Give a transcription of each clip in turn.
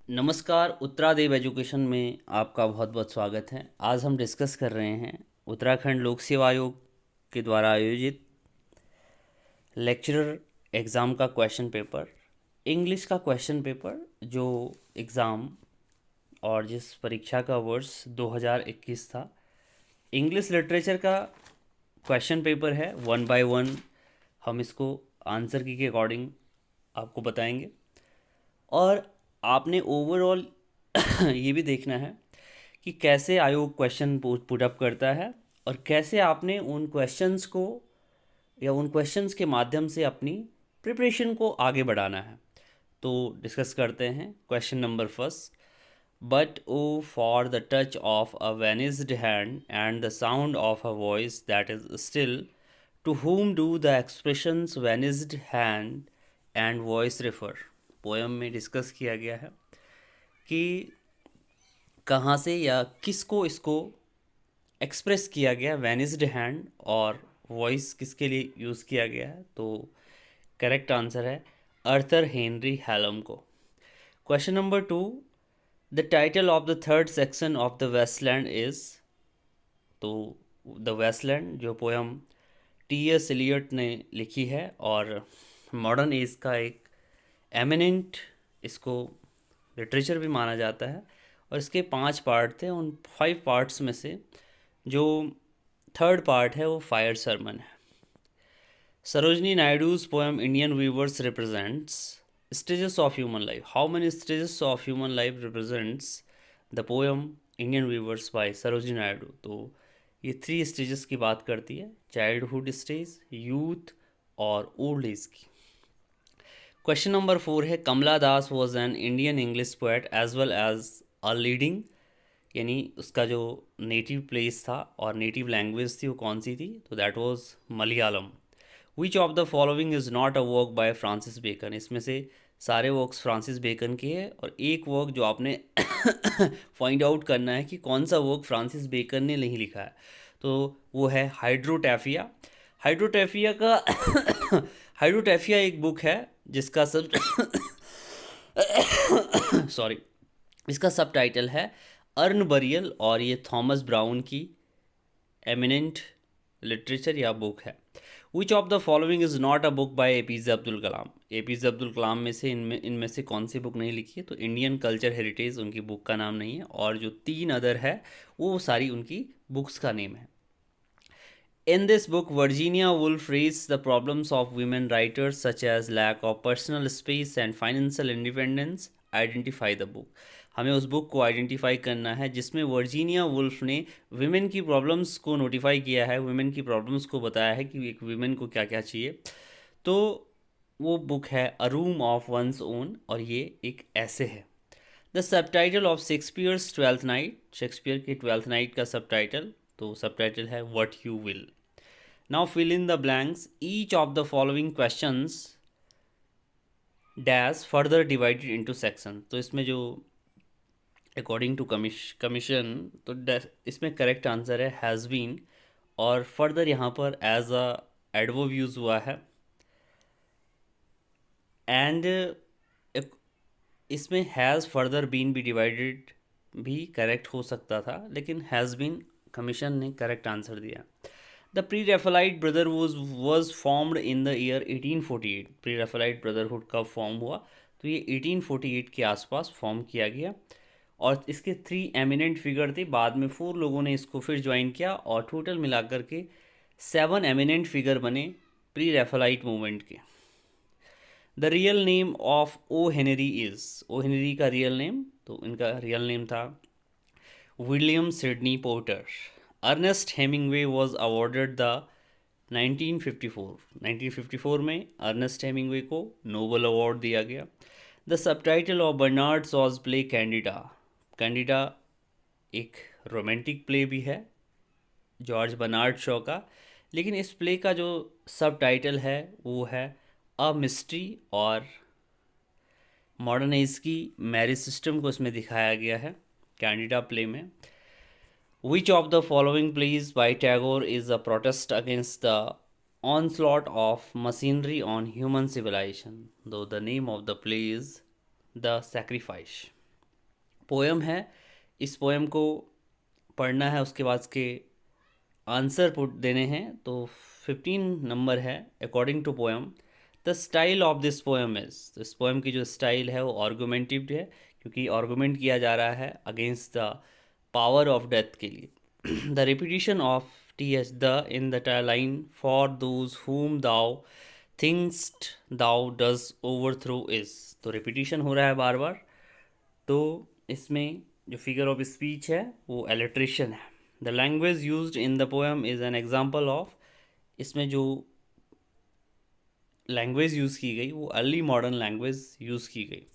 नमस्कार, उत्तरादेव एजुकेशन में आपका बहुत बहुत स्वागत है। आज हम डिस्कस कर रहे हैं उत्तराखंड लोक सेवा आयोग के द्वारा आयोजित लेक्चरर एग्ज़ाम का क्वेश्चन पेपर, इंग्लिश का क्वेश्चन पेपर, जो एग्ज़ाम और जिस परीक्षा का वर्ष 2021 था। इंग्लिश लिटरेचर का क्वेश्चन पेपर है, वन बाय वन हम इसको आंसर की के अकॉर्डिंग आपको बताएंगे। और आपने ओवरऑल ये भी देखना है कि कैसे आयोग क्वेश्चन पुट अप करता है और कैसे आपने उन क्वेश्चंस को या उन क्वेश्चंस के माध्यम से अपनी प्रिपरेशन को आगे बढ़ाना है। तो डिस्कस करते हैं question number first. But O for the touch of a vanished hand and the sound of a voice that is still, to whom do the expressions vanished hand and voice refer। Poem में discuss किया गया है कि कहाँ से या किसको इसको एक्सप्रेस किया गया, वेनिस्ड हैंड और वॉइस किसके लिए यूज़ किया गया है। तो करेक्ट आंसर है अर्थर हेनरी हैलम को। Question number two, the title of the third section of the Waste Land is. तो द वेस्टलैंड जो पोएम टी.एस. एलियट ने लिखी है और मॉडर्न एज का एक एमिनेंट इसको लिटरेचर भी माना जाता है। और इसके 5 पार्ट थे, उन 5 पार्ट्स में से जो थर्ड पार्ट है वो फायर सरमन है। Sarojini Naidu's poem Indian weavers represents stages of human life. How many stages of human life represents the poem Indian weavers by Sarojini Naidu. तो ये 3 स्टेजेस की बात करती है, चाइल्डहुड स्टेज, यूथ और ओल्ड एज की। क्वेश्चन नंबर 4 है, Kamala Das was an Indian English poet as well as a leading, यानी उसका जो नेटिव प्लेस था और नेटिव लैंग्वेज थी वो कौन सी थी। तो that was Malayalam. Which of the following is not a work by Francis Bacon. इसमें से सारे वर्क्स फ्रांसिस बेकन के हैं और एक वर्क जो आपने फाइंड आउट करना है कि कौन सा वर्क फ्रांसिस बेकन ने नहीं लिखा है, तो वो है हाइड्रोटैफिया। हाइड्रोटैफिया का हाइड्रोटैफिया एक बुक है जिसका सब सॉरी, इसका सब टाइटल है अर्न बरियल और ये थॉमस ब्राउन की एमिनेंट लिटरेचर या बुक है। Which of the following is not a book by APJ Abdul Kalam. APJ Abdul Kalam में से इनमें से कौन सी बुक नहीं लिखी है। तो इंडियन कल्चर हेरिटेज उनकी बुक का नाम नहीं है और जो 3 अदर है वो सारी उनकी बुक्स का नेम है। In this book, Virginia Woolf raised the problems of women writers such as lack of personal space and financial independence. Identify the book. हमें उस बुक को आइडेंटिफाई करना है जिसमें वर्जीनिया वुल्फ ने विमेन की प्रॉब्लम्स को नोटिफाई किया है, विमेन की प्रॉब्लम्स को बताया है कि एक विमेन को क्या क्या चाहिए। तो वो बुक है अ रूम ऑफ वंस ओन और ये एक ऐसे है। The sub title of Shakespeare's twelfth night. Shakespeare की ट्वेल्थ नाइट का सब टाइटल, तो सब टाइटल है what you will. Now fill in the blanks. Each of the following questions dash further divided into sections। तो इसमें जो अकॉर्डिंग टू कमीशन तो इसमें करेक्ट आंसर है हैज़ बीन और फर्दर यहाँ पर एज अ एडवर्ब यूज़ हुआ है। एंड इसमें हैज़ फर्दर बीन भी डिवाइडेड भी करेक्ट हो सकता था, लेकिन हैज़ बीन कमीशन ने करेक्ट आंसर दिया। The pre Raphaelite brother was formed in the year 1848। Pre Raphaelite brotherhood कब फॉर्म हुआ, तो ये 1848 के आसपास फॉर्म किया गया और इसके 3 एमिनेंट फिगर थे। बाद में 4 लोगों ने इसको फिर ज्वाइन किया और टोटल मिलाकर के 7 एमिनेंट फिगर बने प्री रेफलाइट मूवमेंट के। The real name of O Henry is. O Henry का रियल नेम, तो इनका रियल नेम था William Sydney Porter. Ernest Hemingway was awarded the 1954 में अर्नेस्ट हेमिंगवे को नोबल अवार्ड दिया गया। The sub title of Bernard Shaw's play Candida. Candida एक romantic play भी है जॉर्ज बर्नार्ड शॉ का, लेकिन इस प्ले का जो सब टाइटल है वो है अ मिस्ट्री और मॉडर्न एज की मैरिज सिस्टम को इसमें दिखाया गया है कैंडिडा प्ले में। Which of the following plays by Tagore is a protest against the onslaught of machinery on human civilization? Though the name of the play is The Sacrifice. Poem है, इस poem को पढ़ना है, उसके बाद के answer put देने हैं। तो 15 नंबर है according to poem. The style of this poem is, तो इस पोएम की जो स्टाइल है वो आर्गुमेंटिव है, क्योंकि आर्गुमेंट किया जा रहा है against the power of death के लिए। The repetition of T H the in the line for those whom thou think'st thou does overthrow is, तो रिपीटिशन हो रहा है बार बार। तो इसमें जो फिगर ऑफ स्पीच है वो एलिट्रेशन है। The language used in the poem is an example of, इसमें जो लैंग्वेज यूज़ की गई वो अर्ली मॉडर्न लैंग्वेज यूज़ की गई।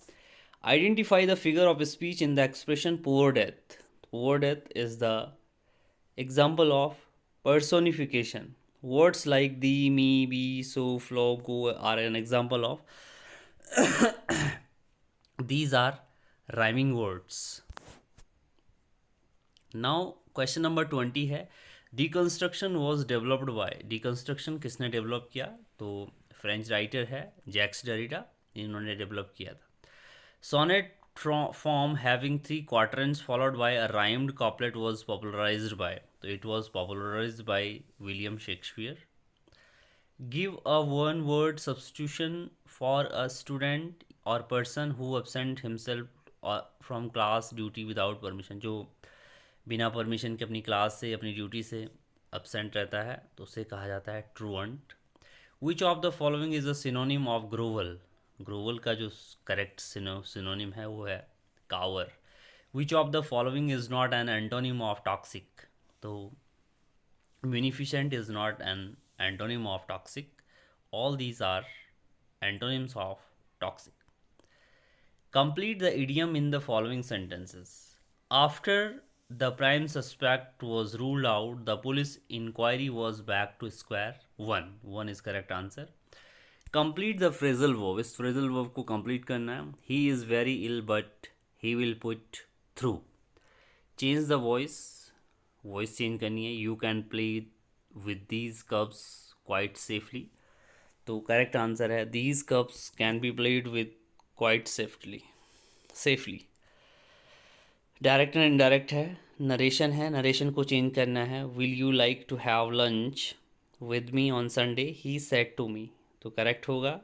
Identify the figure of speech in the expression poor death, poor death is the example of personification. Words like thee, me, be, so, flow, go are an example of these are rhyming words. Now question number 20 है, deconstruction was developed by, deconstruction किसने develop किया? तो French writer है Jacques Derrida, इन्होंने develop किया था। Sonnet form having 3 quatrains followed by a rhymed couplet was popularised by, तो it was popularised by William Shakespeare. Give a one word substitution for a student or person who absent himself from class duty without permission, जो बिना permission के अपनी class से अपनी duty से absent रहता है, तो उसे कहा जाता है truant. Which of the following is a synonym of grovel, grovel का जो करेक्ट सिनोनिम है वो है cower. Which of the following is not an antonym of toxic, तो munificent is not an antonym of toxic. All these are antonyms of toxic. Complete the idiom in the following sentences. After the prime suspect was ruled out, the police inquiry was back to square one. One is correct answer. Complete the phrasal verb. इस phrasal verb को complete करना है. He is very ill but he will put through. Change the voice. Voice change करनी है. You can play with these cups quite safely. तो correct answer है these cups can be played with quite safely. Direct and indirect है, narration है, narration को change करना है. Will you like to have lunch with me on Sunday, he said to me, तो correct होगा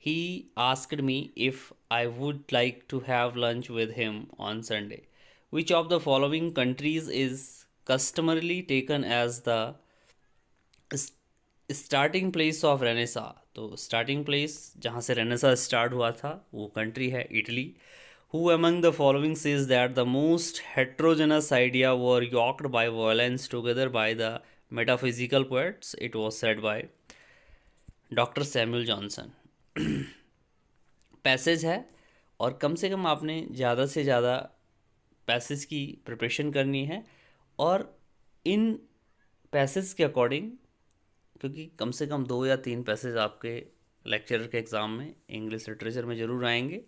he asked me if I would like to have lunch with him on Sunday. Which of the following countries is customarily taken as the starting place of Renaissance, तो starting place जहाँ से Renaissance start हुआ था वो country है Italy. Who among the following says that the most heterogeneous idea were yoked by violence together by the metaphysical poets? It was said by doctor Samuel Johnson. Passage है और कम से कम आपने ज़्यादा से ज़्यादा पैसेज की प्रिपरेशन करनी है, और इन पैसेज के अकॉर्डिंग, क्योंकि कम से कम 2 या 3 पैसेज आपके लेक्चर के एग्ज़ाम में इंग्लिश लिटरेचर में ज़रूर आएंगे,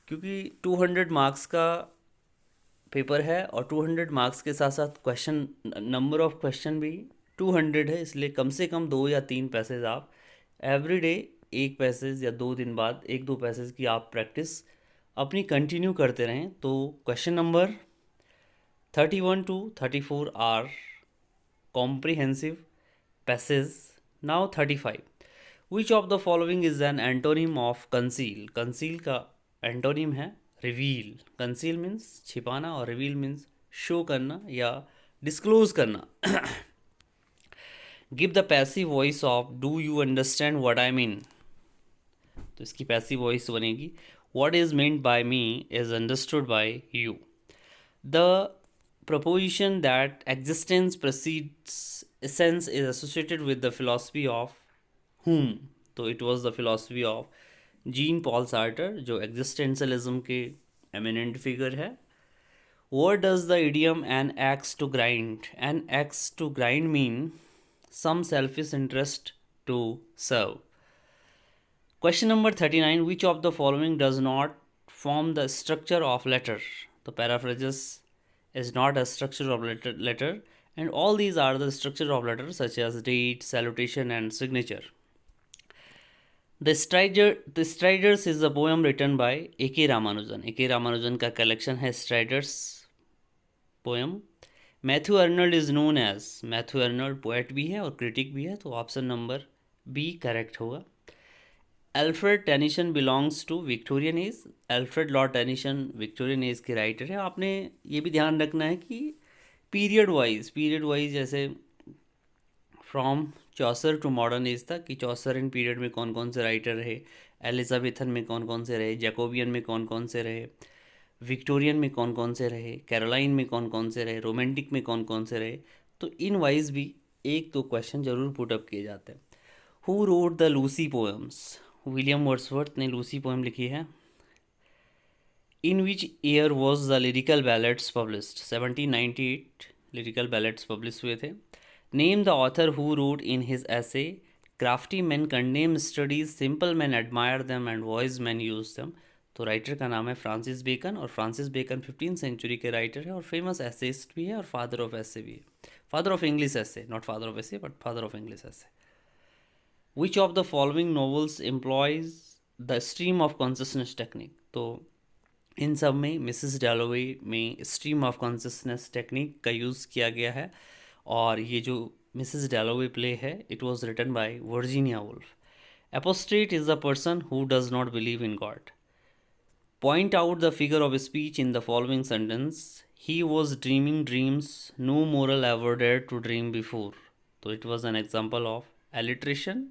क्योंकि 200 मार्क्स का पेपर है और 200 मार्क्स के साथ साथ क्वेश्चन, नंबर ऑफ क्वेश्चन भी 200 है, इसलिए कम से कम 2 या 3 पैसेज आप एवरीडे, एक पैसेज या 2 दिन बाद 1-2 पैसेज की आप प्रैक्टिस अपनी कंटिन्यू करते रहें. तो question number 31 to 34 are comprehensive passage. Now 35. Which of the following is an antonym of conceal, conceal का एंटोनिम है रिवील. कंसील मीन्स छिपाना और रिवील मीन्स शो करना या डिस्क्लोज करना. Give the passive voice of do you understand what I mean, तो इसकी passive voice बनेगी what is meant by me is understood by you. The proposition that existence precedes essence is associated with the philosophy of whom, तो it was the philosophy of Jean Paul Sartre, जो existentialism के eminent figure है. What does the idiom an axe to grind, an axe to grind mean? Some selfish interest to serve. Question number 39. Which of the following does not form the structure of letter? तो paraphrases is not a structure of letter, and all these are the structure of letters such as date, salutation and signature. The Striders is a poem written by A K Ramanujan. A K Ramanujan का collection है Striders poem. Matthew Arnold is known as, Matthew Arnold poet भी है और critic भी है, तो option number B correct होगा। Alfred Tennyson belongs to Victorian age, Alfred Lord Tennyson Victorian age के राइटर है। आपने ये भी ध्यान रखना है कि पीरियड वाइज जैसे from Chaucer to modern age तक, कि चौसरियन पीरियड में कौन कौन से राइटर रहे, एलिजाबेथन में कौन कौन से रहे, जैकोबियन में कौन कौन से रहे, विक्टोरियन में कौन कौन से रहे, कैरोलाइन में कौन कौन से रहे, रोमांटिक में कौन कौन से रहे, तो इन वाइज भी एक दो क्वेश्चन जरूर पुटअप किए जाते हैं। Who wrote the Lucy poems, William Wordsworth ने लूसी पोएम लिखी है। In which year was the lyrical ballads published, 1798 lyrical ballads publish हुए थे। Name the author who wrote in his essays crafty men condemn studies, simple men admire them and wise men use them. तो writer का नाम है Francis Bacon, और Francis Bacon 15th century के writer है और फेमस एसेइस्ट भी है और फादर ऑफ ऐसे भी है, father of English essays, not father of essays but father of English essays. Which of the following novels employs the stream of consciousness technique, तो इन सब में मिसेस डैलोवे में स्ट्रीम ऑफ कॉन्सियसनेस टेक्निक का use किया गया है। और ये जो मिसेस डैलोवे प्ले है, it was written by Virginia Woolf. Apostate is the person who does not believe in God. Point out the figure of speech in the following sentence. He was dreaming dreams no mortal ever dared to dream before. So it was an example of alliteration.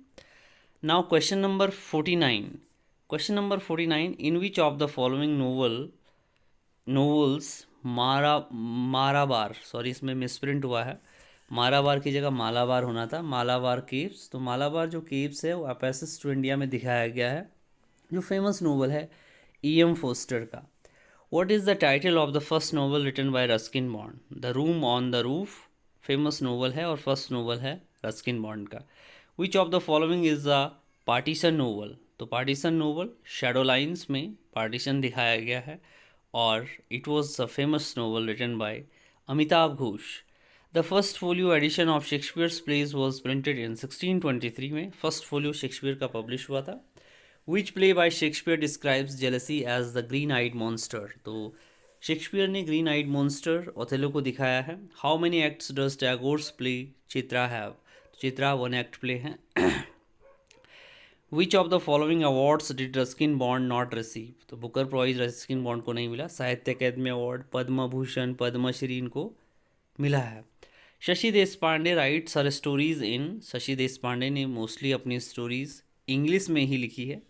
Now question number 49. Question number 49. In which of the following novels Marabar, sorry इसमें misprint हुआ है, माराबार की जगह मालाबार होना था, Malabar caves. तो मालाबार जो caves है वो पैसेज टू इंडिया में दिखाया गया है, जो फेमस नोवेल है E.M. फोस्टर का। What is the title of the first novel written by Ruskin bond? The room on the roof famous novel है और फर्स्ट नोवेल है रस्किन बॉन्ड का। Which of the following is a partition novel? तो partition novel shadow lines में partition दिखाया गया है और it was a famous novel written by Amitabh Ghosh. The first folio edition of Shakespeare's plays was printed in 1623 में first folio Shakespeare का publish हुआ था। Which play by Shakespeare describes jealousy as the green eyed monster, तो Shakespeare ने green eyed monster Othello को दिखाया है। How many acts does Tagore's play Chitra have, Chitra 1 act play है। Which of the following awards did Ruskin Bond not receive, तो Booker prize Ruskin Bond को नहीं मिला। साहित्य अकेदमी अवार्ड, पद्म भूषण, पद्मश्री इनको मिला है। Shashi Deshpande writes her stories in, Shashi Deshpande ने मोस्टली अपनी स्टोरीज इंग्लिश में ही लिखी है।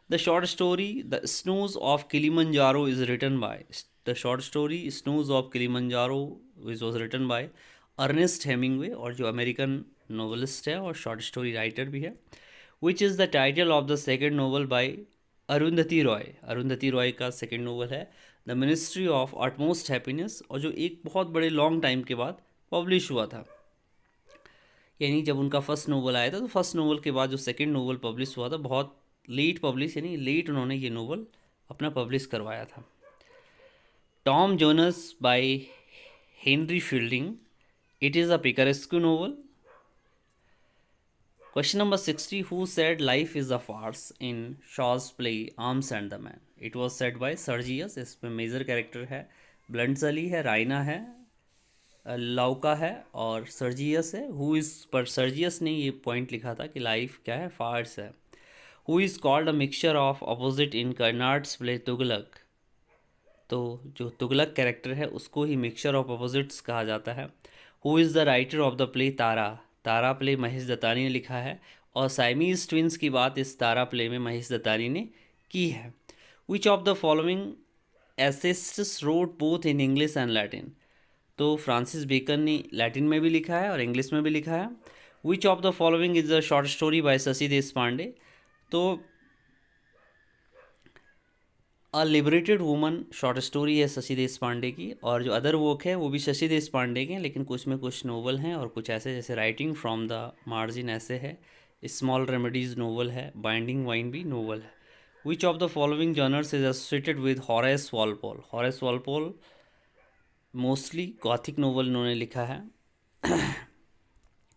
The short story the snows of Kilimanjaro is written by, the short story snows of Kilimanjaro which was written bye Ernest Hemingway, और जो अमेरिकन नोवेलिस्ट है और शॉर्ट स्टोरी राइटर भी है। Which is the title of the second novel by Arundhati Roy, Arundhati Roy का second novel है the ministry of utmost happiness, और जो एक बहुत बड़े लॉन्ग टाइम के बाद पब्लिश हुआ था। यानी जब उनका फर्स्ट नोवेल आया था तो फर्स्ट नोवेल के बाद जो सेकेंड नोवेल पब्लिश हुआ था बहुत लेट पब्लिश, यानी लेट उन्होंने ये नोवेल अपना पब्लिश करवाया था। Tom Jones by Henry Fielding, it is a picaresque novel. Question number 60. Who said life is a farce in Shaw's play Arms and the Man? It was said by Sergius. इसमें major character है ब्लंटसली है, राइना है, लाउका है और Sergius है। Who is, पर Sergius ने ये पॉइंट लिखा था कि लाइफ क्या है, फार्स है। Who is called a mixture of opposite in Karnad's play Tughlaq, तो जो तुगलक कैरेक्टर है उसको ही मिक्सचर ऑफ अपोजिट्स कहा जाता है। Who is the writer of the play Tara, Tara play Mahesh Dattani ने लिखा है और साइमीज ट्विंस की बात इस तारा प्ले में महेश दत्तानी ने की है। Which of the following essayists wrote both in English and Latin, तो फ्रांसिस बेकन ने लैटिन में भी लिखा है और इंग्लिश में भी लिखा है। Which of the following is a short story by Shashi Deshpande, तो अ लिबरेटेड वुमन शॉर्ट स्टोरी है शशि देशपांडे की, और जो अदर वर्क है वो भी शशि देशपांडे के हैं, लेकिन कुछ में कुछ नोवेल हैं और कुछ ऐसे जैसे writing from the margin essays है, स्मॉल रेमेडीज नोवेल है, बाइंडिंग वाइन भी नोवेल है। Which of the following genres is associated with Horace Walpole, Horace Walpole mostly gothic novel उन्होंने लिखा है।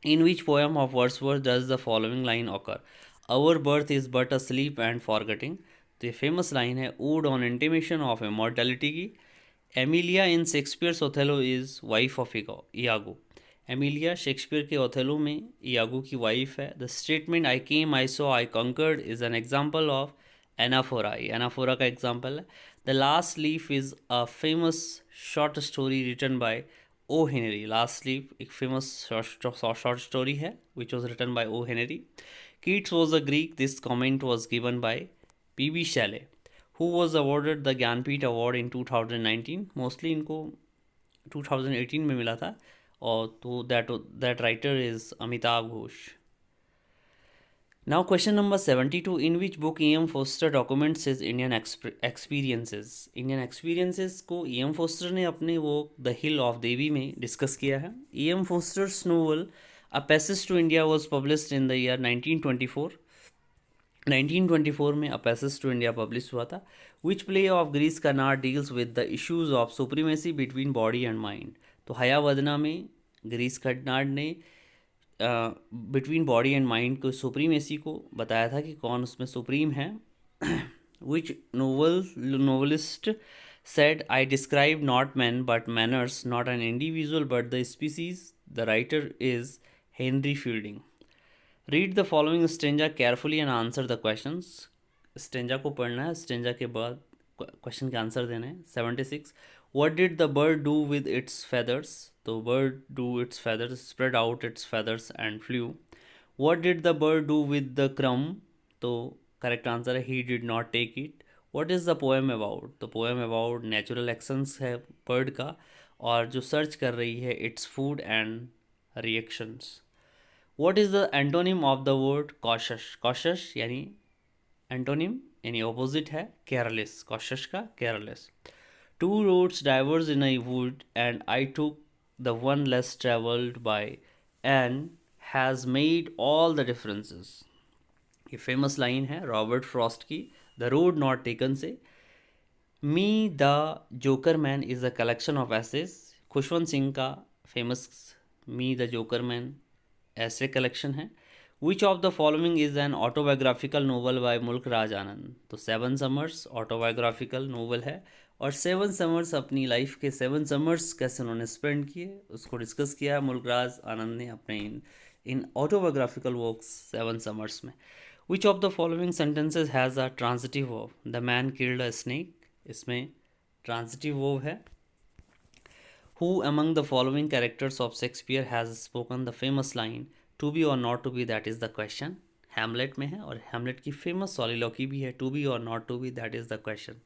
In which poem of Wordsworth does the following line occur, our birth is but a sleep and forgetting. तो ये famous line है ode on intimation of immortality की। Emilia in Shakespeare's Othello is wife of Iago. Emilia Shakespeare के Othello में Iago की wife है। The statement I came I saw I conquered is an example of anaphora. Anaphora का example है। The last leaf is a famous short story written by O Henry. Last leaf एक famous short story है which was written by O Henry. Keats was a Greek. This comment was given by P.B. Shelley, who was awarded the Jnanpith award in 2019। Mostly इनको 2018 में मिला था। और तो that writer is Amitabh Ghosh. Now question number 72, in which book E M Forster documents is Indian experiences. Indian experiences को E M poster ने अपने वो द हिल ऑफ देवी में डिस्कस किया है। E M Forster's novel a passage to India was published in the year 1924। 1924 में a passage to India publish हुआ था। Which play of Girish Karnad deals with the issues of supremacy between body and mind. तो हयावदना में ग्रीस कर्नाड ने between body and mind को supremacy को बताया था कि कौन उसमें सुप्रीम है। Which novelist said I describe not men but manners, not an individual but the species. The writer is Henry Fielding. Read the following stanza carefully and answer the questions. Stanza को पढ़ना है, stanza के बाद question के answer देने हैं। 76, what did the bird do with its feathers? तो bird do its feathers, spread out its feathers and flew. What did the bird do with the crumb? तो करेक्ट आंसर है he did not take it. What is the poem about? तो poem about natural actions है bird का, और जो search कर रही है its food and reactions. What is the antonym of the word cautious? cautious यानी एंटोनिम यानी ऑपोजिट है केयरलेस। कॉशियस का careless. Two roads diverged in I wood and I took the one less travelled by and has made all the differences. ये famous line है Robert Frost की the road not taken से। Me the joker man is a collection of essays. Khushwant Singh का famous me the joker man essays collection है। Which of the following is N autobiographical novel bye मुल्क राज आनंद। तो seven summers autobiographical novel है, और seven summers अपनी life के seven summers कैसे उन्होंने स्पेंड किए उसको डिस्कस किया मुल्क राज आनंद ने अपने इन ऑटोबायोग्राफिकल वर्क्स सेवन समर्स में। विच of the following sentences has a transitive verb. The man killed a snake, इसमें ट्रांजिटिव वर्ब है। Who among the following characters of Shakespeare has spoken the famous line to be or not to be, that is the question? Hamlet में है, और Hamlet की famous soliloquy भी है to be और not to be, that is the question.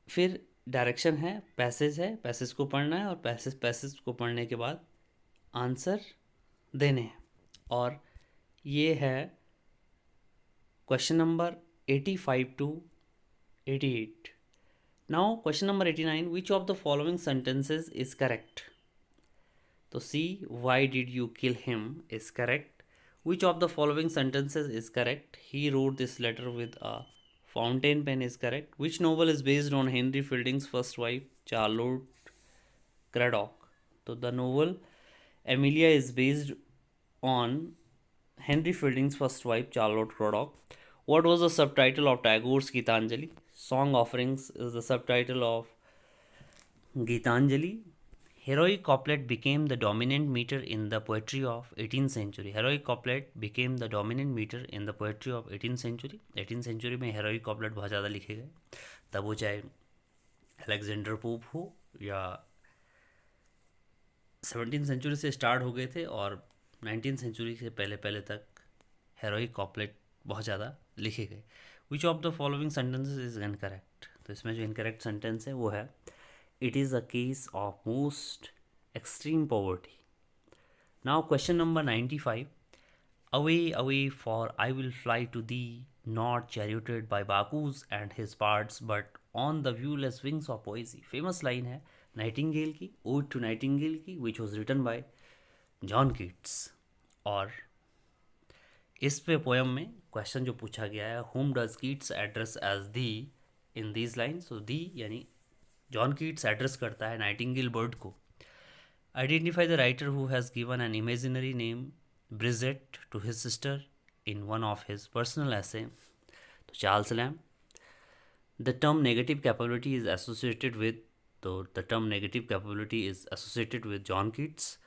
फिर direction है, passage है, पैसेज को पढ़ना है और पैसेज को पढ़ने के बाद आंसर देने हैं। और ये है question number 85 to 88। Now question number 89, which of the following sentences is correct? तो C, why did you kill him is correct. Which of the following sentences is correct? He wrote this letter with a fountain pen is correct. Which novel is based on Henry Fielding's first wife Charlotte Cradock? तो the novel Amelia is based on Henry Fielding's first wife Charlotte Cradock. What was the subtitle of Tagore's Gitanjali? Song Offerings is the subtitle of Gitanjali. Heroic couplet became the dominant meter in the poetry of 18th century. Heroic couplet became the dominant meter in the poetry of 18th century. 18th century में heroic couplet बहुत ज़्यादा लिखे गए, तब वो चाहे Alexander pope हो या 17th सेंचुरी से स्टार्ट हो गए थे, और 19th सेंचुरी से पहले पहले तक हेरोइक कॉपलेट बहुत ज़्यादा लिखे गए। Which of the following sentences is incorrect? तो इसमें जो इनकरेक्ट सेंटेंस है वो है it is a case of most extreme poverty. Now question number 95, away away for I will fly to thee, not charioted by Bacchus and his pards but on the viewless wings of poesy. Famous line है nightingale की, ode to nightingale की, which was written by John Keats. और इस पे poem में question जो पूछा गया है, whom does Keats address as thee in these lines. तो दी यानी जॉन कीट्स एड्रेस करता है नाइटिंगेल बर्ड को। Identify the writer who has given an imaginary name Bridget to his sister in one of his personal essay. तो Charles Lamb, the term negative capability is associated with, तो the term negative capability is associated with John Keats,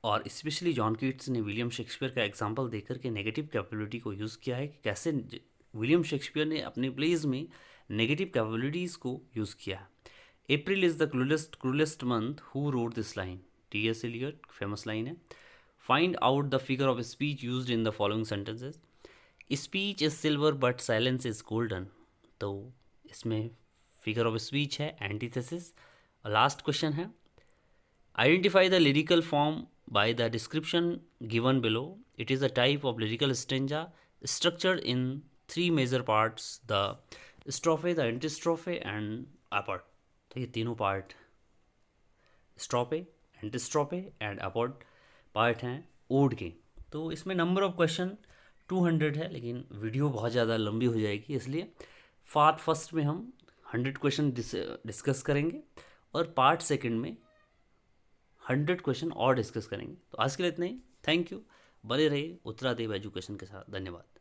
और specially John Keats ने William Shakespeare का example देकर के negative capability को use किया है कि कैसे विलियम शेक्सपियर ने अपने प्लेज में नेगेटिव कैपेबिलिटीज़ को यूज़ किया है. April is the cruelest month, who wrote this line? T S. Eliot, famous line है. Find out the figure of speech used in the following sentences. Speech is silver but silence is golden. तो इसमें figure of speech है antithesis. Last question है, identify the lyrical form by the description given below. It is a type of lyrical stanza structured in three major parts: the strophe, the antistrophe and apport. तो ये तीनों part, स्ट्रोफे, एंटीस्ट्रोफे and अपॉर्ट, part हैं odd के. तो इसमें number of question 200 है, लेकिन video बहुत ज़्यादा लंबी हो जाएगी, इसलिए पार्ट फर्स्ट में हम 100 क्वेश्चन डिस्कस करेंगे और पार्ट सेकंड में 100 क्वेश्चन और डिस्कस करेंगे. तो आज के लिए इतना ही. Thank you. बने रहिए उत्तरादेव एजुकेशन के साथ. धन्यवाद.